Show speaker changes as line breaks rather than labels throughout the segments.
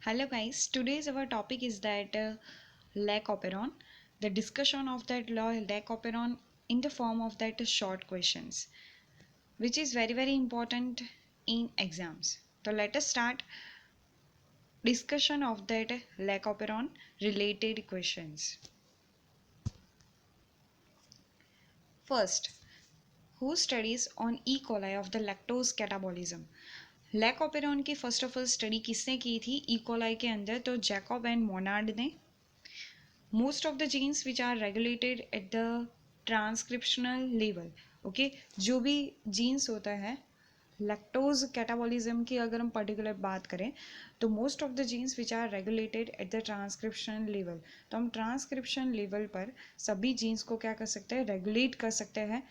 Hello guys, today's our topic is that lac operon. The discussion of that law lac operon in the form of that short questions, which is very important in exams. So let us start discussion of that lac operon related questions. First, who studies on E. coli of the lactose catabolism? Lac operon की first of all study किसने की थी E coli के अंदर? तो Jacob and Monod ने. Most of the genes which are regulated at the transcriptional level, okay, जो भी genes होता है लैक्टोज कैटाबॉलिज्म की अगर हम पर्टिकुलर बात करें तो most of the genes which are regulated at the transcription level. तो हम ट्रांसक्रिप्शन लेवल पर सभी जीन्स को क्या कर सकते हैं? रेगुलेट कर सकते हैं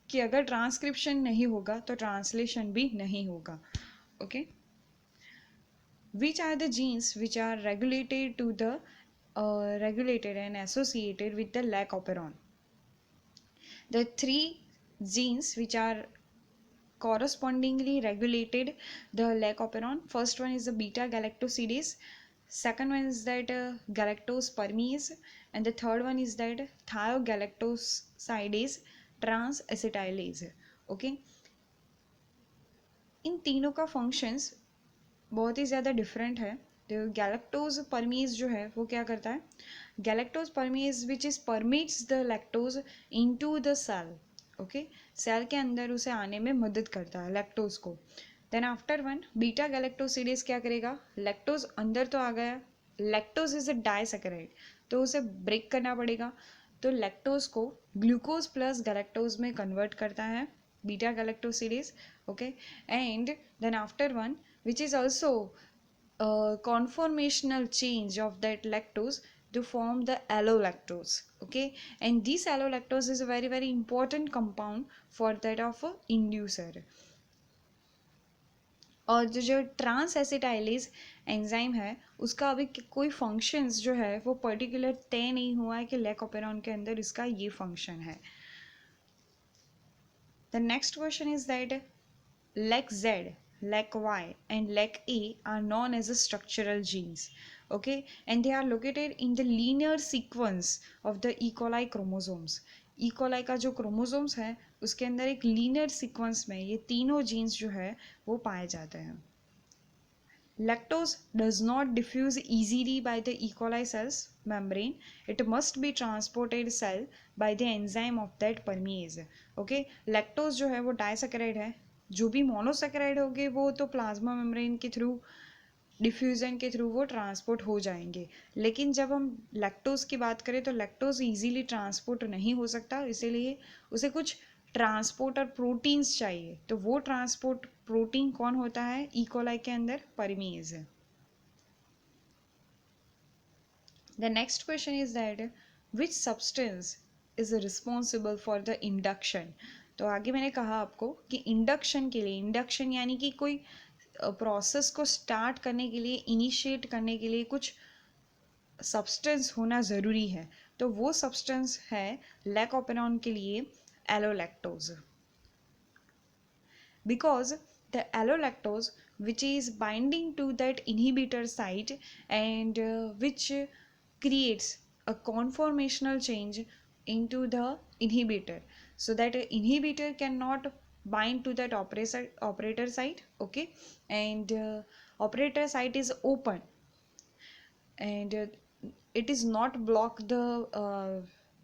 कि अगर ट्रांसक्रिप्शन नहीं होगा तो ट्रांसलेशन भी नहीं होगा. Okay, which are the genes which are regulated to the regulated and associated with the lac operon? The three genes which are correspondingly regulated the lac operon. First one is the beta galactosidase, second one is that galactose and the third one is that thiogalactosidase transacetylase. Okay, इन तीनों का functions बहुत ही ज़्यादा different है. तो galactose परमीज जो है वो क्या करता है? Galactose permease which is permits the lactose into the cell. Okay, cell के अंदर उसे आने में मदद करता है लैक्टोज को. Then after one beta galactosidase क्या करेगा? लैक्टोज अंदर तो आ गया, लैक्टोज इज अ डाइसैकेराइड तो उसे ब्रेक करना पड़ेगा. तो लैक्टोज को ग्लूकोज प्लस गैलेक्टोज में कन्वर्ट करता है beta galactosidase. Okay, and then after one which is also a conformational change of that lactose to form the allolactose. Okay, and this allolactose is a very important compound for that of a inducer. और जो trans acetylase enzyme है उसका अभी कोई functions जो है वो particular तय नहीं हुआ है कि लैक ओपेरॉन के अंदर इसका ये फंक्शन है. The next question is that lac Z, lac Y and lac A are known as the structural genes. Okay, and they are located in the linear sequence of the E. coli chromosomes. E. coli का जो chromosomes है उसके अंदर एक linear sequence में ये तीनों genes जो है वो पाए जाते हैं. Lactose does not diffuse easily by the E. coli cells membrane. It must be transported cell by the enzyme of that permease. Okay, lactose जो है वो डाइसैकेराइड है. जो भी मोनोसैकेराइड होंगे वो तो प्लाज्मा मेम्ब्रेन के थ्रू डिफ्यूजन के थ्रू वो ट्रांसपोर्ट हो जाएंगे. लेकिन जब हम लैक्टोज की बात करें तो लैक्टोज इजीली ट्रांसपोर्ट नहीं हो सकता, इसीलिए उसे कुछ ट्रांसपोर्टर प्रोटीन्स चाहिए. तो वो ट्रांसपोर्ट प्रोटीन कौन होता है ई कोलाई के अंदर? Permease. The next question is that which substance is responsible for the induction. तो आगे मैंने कहा आपको कि इंडक्शन के लिए, इंडक्शन यानी कि कोई प्रोसेस को स्टार्ट करने के लिए, इनिशिएट करने के लिए कुछ सब्सटेंस होना ज़रूरी है. तो वो सब्सटेंस है लैक ओपेरॉन के लिए allolactose. Because the allolactose which is binding to that inhibitor site and which creates a conformational change into the inhibitor, so that inhibitor cannot bind to that operator site. Okay, and operator site is open and it is not block the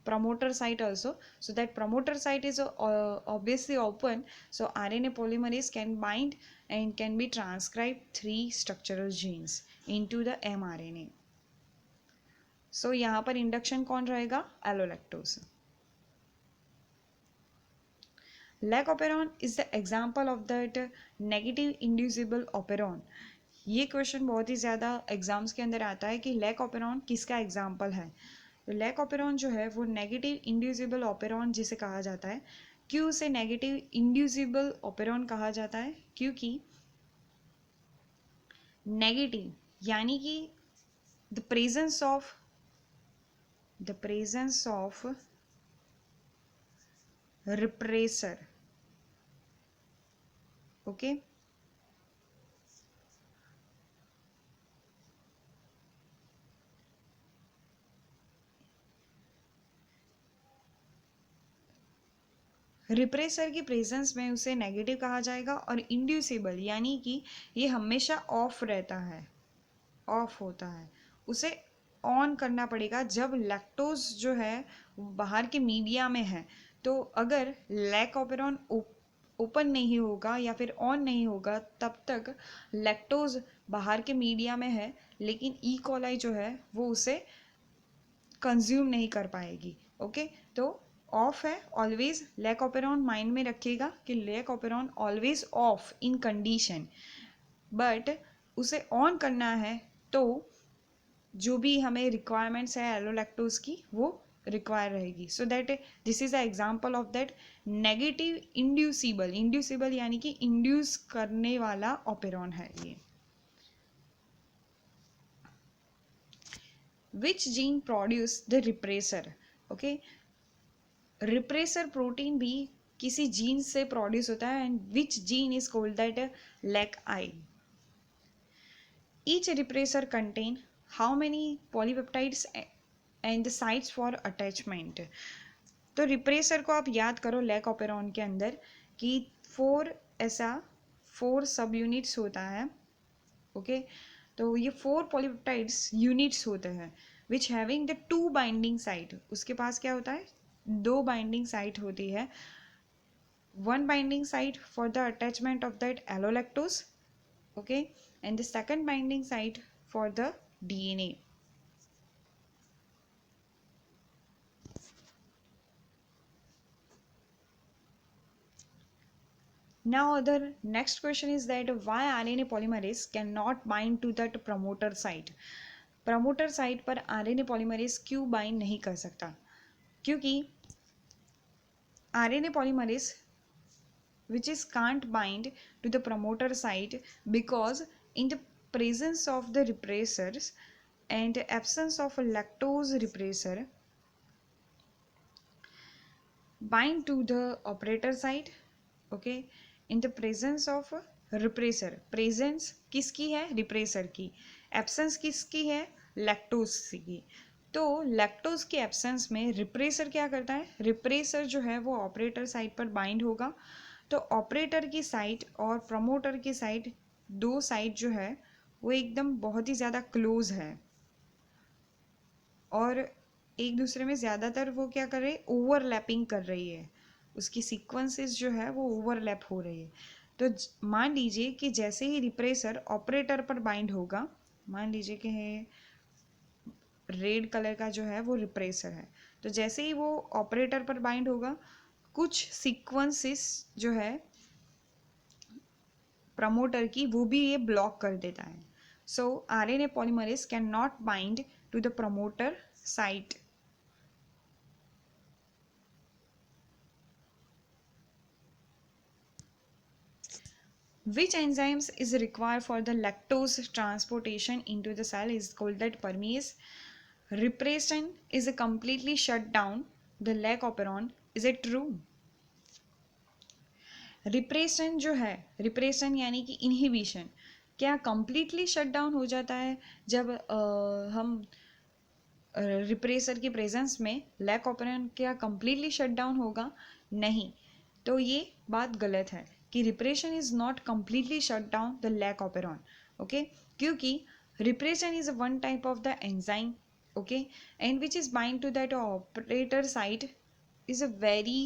promoter site also, so that promoter site is obviously open, so RNA polymerase can bind and can be transcribed 3 structural genes into the mRNA. So यहाँ पर induction कौन रहेगा? Allolactose. Lac operon is the example of that negative inducible operon. ये question बहुत ही ज़्यादा exams के अंदर आता है कि लैक ओपेरॉन किसका एग्जाम्पल है. तो लैक ओपेरॉन जो है वो नेगेटिव इंड्यूसिबल ओपेरॉन जिसे कहा जाता है. क्यों उसे नेगेटिव इंड्यूसिबल ओपेरॉन कहा जाता है? क्योंकि नेगेटिव यानी कि the presence of repressor. Okay, repressor की प्रेजेंस में उसे नेगेटिव कहा जाएगा, और इंड्यूसिबल यानी कि ये हमेशा ऑफ रहता है, ऑफ होता है, उसे ऑन करना पड़ेगा जब लैक्टोज जो है बाहर के मीडिया में है। तो अगर लैक ऑपेरॉन ओपन नहीं होगा या फिर ऑन नहीं होगा तब तक लैक्टोज बाहर के मीडिया में है, लेकिन ई कोलाई जो है वो उसे कंज्यूम नहीं कर पाएगी। ओके, तो ऑफ है ऑलवेज, लैक ऑपेरॉन माइंड में रखिएगा कि lac operon always off in condition, but उसे ऑन करना है तो जो भी हमें रिक्वायरमेंट्स है एलोलैक्टोज की वो रिक्वायर रहेगी। So that this is a example of that negative inducible, inducible यानी कि इंड्यूस करने वाला ऑपेरॉन है ये। Which gene produce the repressor? Okay, repressor protein भी किसी जीन से प्रोड्यूस होता है, and which gene is called that lac I. Each repressor contain how many polypeptides and the sites for attachment? तो रिप्रेसर को आप याद करो लैक ऑपेरॉन के अंदर कि 4 सब यूनिट्स होता है। ओके, तो ये 4 पॉलीपेप्टाइड्स यूनिट्स होते हैं which having the 2 binding site. उसके पास क्या होता है, 2 बाइंडिंग साइट होती है। 1 binding site for the attachment of that allolactose, okay, and the second binding site for the DNA. Now the next question is that why RNA polymerase cannot bind to that promoter site? promoter site पर RNA polymerase क्यों bind नहीं कर सकता? क्योंकि RNA polymerase which is can't bind to the promoter site because in the presence of the repressors and absence of a lactose repressor bind to the operator site, okay, in the presence of repressor। presence किसकी है, repressor की, absence किसकी है, lactose की। तो lactose के absence में repressor क्या करता है, repressor जो है वो operator site पर bind होगा। तो ऑपरेटर की साइट और प्रमोटर की साइट, दो साइट जो है वो एकदम बहुत ही ज़्यादा क्लोज है, और एक दूसरे में ज़्यादातर वो क्या कर रही है, ओवरलैपिंग कर रही है, उसकी सीक्वेंसेस जो है वो ओवरलैप हो रही है। तो मान लीजिए कि जैसे ही रिप्रेसर ऑपरेटर पर बाइंड होगा, मान लीजिए कि रेड कलर का जो है वो रिप्रेसर है, तो जैसे ही वो ऑपरेटर पर बाइंड होगा कुछ सीक्वेंसेस जो है प्रमोटर की वो भी ये ब्लॉक कर देता है। So RNA polymerase can not bind to the promoter site. Which enzymes is required for the lactose transportation into the cell is called that permease. Repression is a completely shut down the lac operon. Is it true? Repression जो है, repression यानी कि inhibition, क्या completely shut down हो जाता है जब हम रिप्रेसर की प्रेजेंस में लैक ऑपरेशन क्या कंप्लीटली शट डाउन होगा? नहीं, तो ये बात गलत है कि repression is not completely shut down the lac operation. Okay, क्योंकि repression is one type of the enzyme, okay, and which is bind to that operator site is a very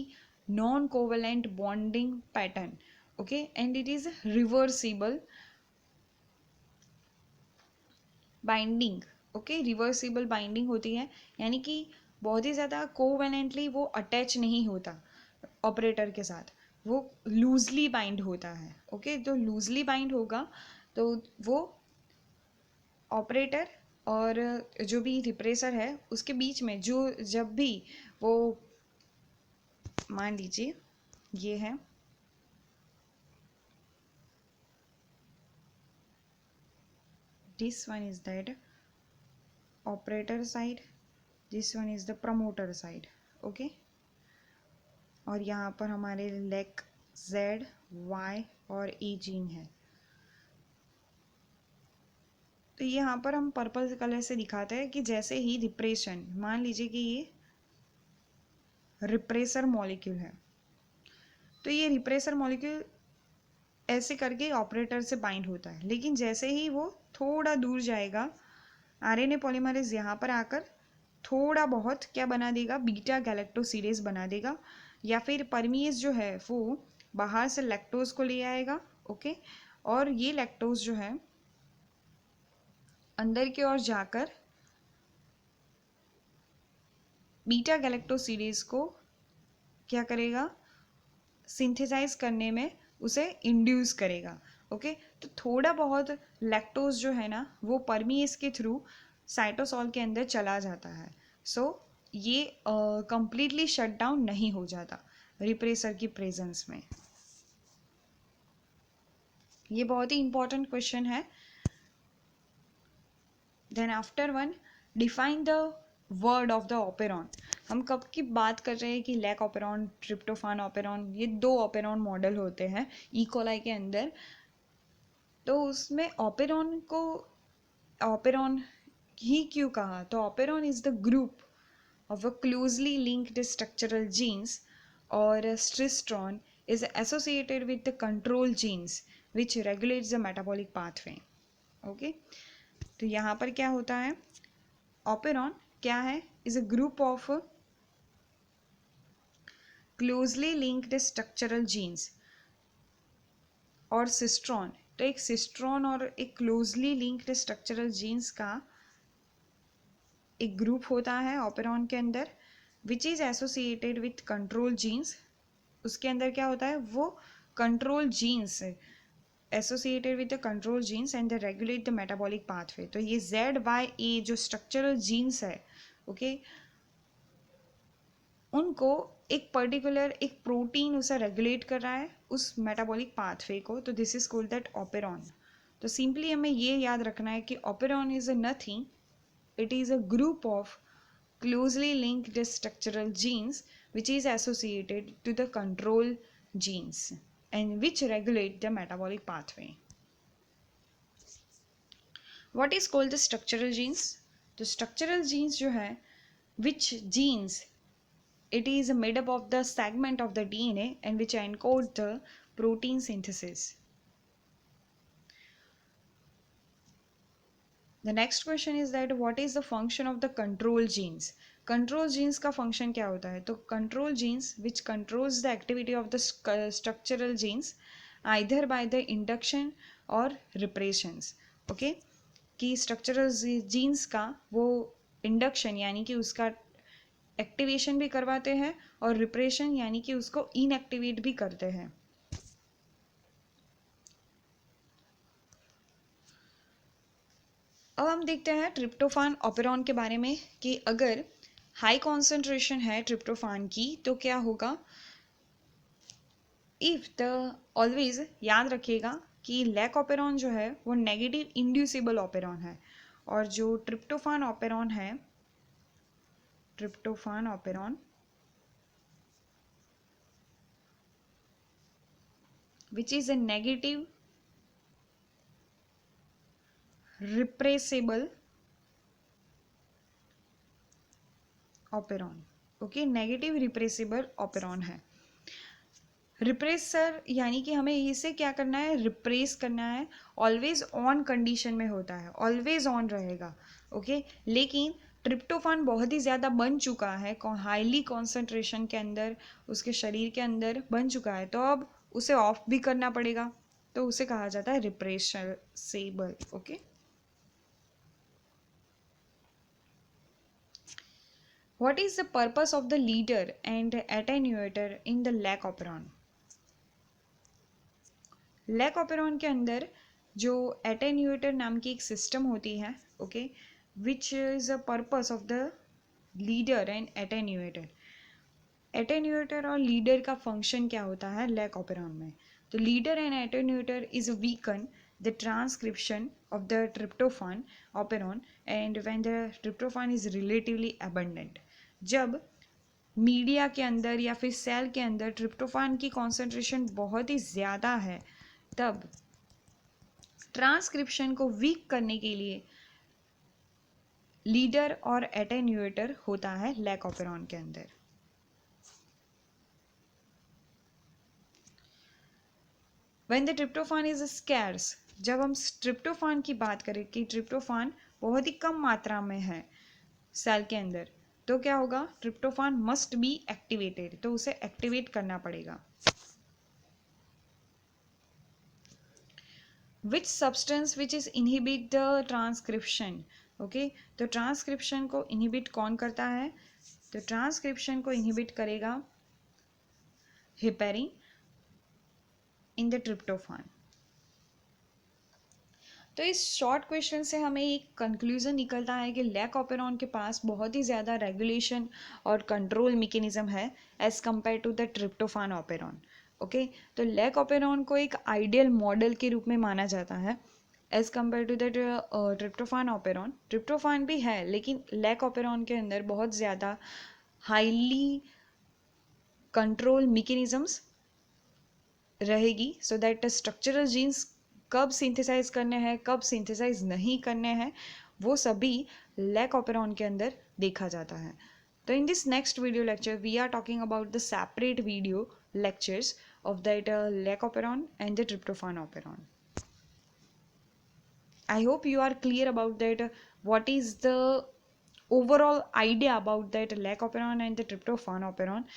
non-covalent bonding pattern, okay, and it is reversible binding, okay, reversible binding होती है, यानी कि बहुत ही ज़्यादा covalently वो attach नहीं होता ऑपरेटर के साथ, वो लूजली बाइंड होता है। ओके, तो लूजली बाइंड होगा तो वो ऑपरेटर और जो भी रिप्रेसर है उसके बीच में जो जब भी वो, मान लीजिए ये है this one is that operator side, this one is the promoter side, okay, और यहाँ पर हमारे लेक Z, Y और E जीन है। तो यहाँ पर हम पर्पल कलर से दिखाते हैं कि जैसे ही रिप्रेशन, मान लीजिए कि ये रिप्रेसर मॉलिक्यूल है, तो ये रिप्रेसर मॉलिक्यूल ऐसे करके ऑपरेटर से बाइंड होता है, लेकिन जैसे ही वो थोड़ा दूर जाएगा आरएनए पॉलीमरेज यहाँ पर आकर थोड़ा बहुत क्या बना देगा, बीटा गैलेक्टोसिडेज बना देगा, या फिर परमीज जो है वो बाहर से लैक्टोज को ले आएगा। ओके, और ये लैक्टोज जो है अंदर की ओर जाकर बीटा गैलेक्टोसिडेज को क्या करेगा, सिंथेसाइज करने में उसे इंड्यूस करेगा। ओके, तो थोड़ा बहुत लैक्टोज जो है ना वो परमीज के थ्रू साइटोसॉल के अंदर चला जाता है। सो ये कंप्लीटली शट डाउन नहीं हो जाता रिप्रेसर की प्रेजेंस में। ये बहुत ही इंपॉर्टेंट क्वेश्चन है। Then after one, define the word of the operon. हम कब की बात कर रहे हैं कि लैक ऑपेरॉन, ट्रिप्टोफान ऑपेरॉन, ये 2 ऑपेरॉन मॉडल होते हैं इकोलाई के अंदर। तो उसमें ऑपेरॉन को ऑपेरॉन ही क्यों कहा, तो operon is the group of a closely linked structural genes, or striston is associated with the control genes which regulates the metabolic pathway. Okay, तो यहाँ पर क्या होता है, ऑपेरॉन क्या है, is a group of closely linked structural genes, और cistron, तो एक सिस्ट्रॉन और एक क्लोजली लिंक्ड स्ट्रक्चरल जीन्स का एक ग्रुप होता है ऑपेरॉन के अंदर, which is associated with control genes. उसके अंदर क्या होता है, वो control genes associated with the control genes and the regulate the metabolic pathway. तो ये ZYA जो स्ट्रक्चरल जीन्स है, ओके, उनको एक पर्टिकुलर एक प्रोटीन उसे रेगुलेट कर रहा है उस मेटाबॉलिक पाथवे को, तो this is called that operon. तो सिंपली हमें ये याद रखना है कि operon is a nothing, it is a group of closely linked structural genes which is associated to the control genes and which regulate the metabolic pathway. What is called the structural genes? The structural genes जो है, which genes, it is made up of the segment of the DNA and which encode the protein synthesis. The next question is that what is the function of the control genes? Control genes का function क्या होता है, तो control genes which controls the activity of the structural genes either by the induction or repressions. Okay, कि structural genes का वो induction यानी कि उसका एक्टिवेशन भी करवाते हैं और रिप्रेशन यानी कि उसको इनएक्टिवेट भी करते हैं। अब हम देखते हैं ट्रिप्टोफान ऑपेरॉन के बारे में कि अगर हाई कॉन्सेंट्रेशन है ट्रिप्टोफान की तो क्या होगा। इफ द ऑलवेज याद रखिएगा कि लैक ऑपेरॉन जो है वो नेगेटिव इंड्यूसिबल ऑपेरॉन है, और जो ट्रिप्टोफान ऑपेरॉन है, tryptophan operon which is a negative repressible operon. Okay, negative repressible operon है। रिप्रेसर यानी कि हमें इसे क्या करना है, रिप्रेस करना है, ऑलवेज ऑन कंडीशन में होता है, ऑलवेज ऑन रहेगा। ओके, लेकिन ट्रिप्टोफान बहुत ही ज़्यादा बन चुका है, हाईली कॉन्सेंट्रेशन के अंदर उसके शरीर के अंदर बन चुका है, तो अब उसे ऑफ भी करना पड़ेगा, तो उसे कहा जाता है repressible. Okay, what is the purpose of the leader and attenuator in the lac operon? Lac operon के अंदर जो एटेन्यूएटर नाम की एक सिस्टम होती है, okay, which is a purpose of the leader and attenuator. Attenuator और लीडर का फंक्शन क्या होता है लैक ऑपेरॉन में, तो leader and attenuator is weaken the transcription of the tryptophan operon and when the tryptophan is relatively abundant. जब media के अंदर या फिर सेल के अंदर ट्रिप्टोफान की कॉन्सेंट्रेशन बहुत ही ज़्यादा है, तब ट्रांसक्रिप्शन को वीक करने के लिए लीडर और एटेन्यूएटर होता है लैक ऑपेरॉन के अंदर। When the tryptophan is scarce, जब हम ट्रिप्टोफान की बात करें कि ट्रिप्टोफान बहुत ही कम मात्रा में है सेल के अंदर, तो क्या होगा, ट्रिप्टोफान मस्ट बी एक्टिवेटेड, तो उसे एक्टिवेट करना पड़ेगा। Which substance which is inhibit the transcription, okay, तो ट्रांसक्रिप्शन को इनहिबिट कौन करता है, तो ट्रांसक्रिप्शन को इनहिबिट करेगा हेपेरिन इन द ट्रिप्टोफान। तो इस शॉर्ट क्वेश्चन से हमें एक कंक्लूजन निकलता है कि लैक ऑपेरॉन के पास बहुत ही ज़्यादा रेगुलेशन और कंट्रोल मैकेनिज्म है as compare to the tryptophan operon. Okay, तो लैक ऑपेरॉन को एक आइडियल मॉडल के रूप में माना जाता है as compare to the tryptophan operon. Tryptophan भी है लेकिन लैक ऑपेरॉन के अंदर बहुत ज़्यादा हाईली कंट्रोल मैकेनिज्म्स रहेगी, सो दैट स्ट्रक्चरल जीन्स कब सिंथेसाइज करने हैं कब सिंथेसाइज नहीं करने हैं वो सभी लैक ऑपेरॉन के अंदर देखा जाता है। तो in this next video lecture we are talking about the separate video lectures of that lac operon and the tryptophan operon. I hope you are clear about that what is the overall idea about that lac operon and the tryptophan operon,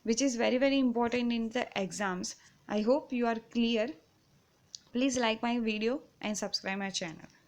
which is very very important in the exams. I hope you are clear. Please like my video and subscribe my channel.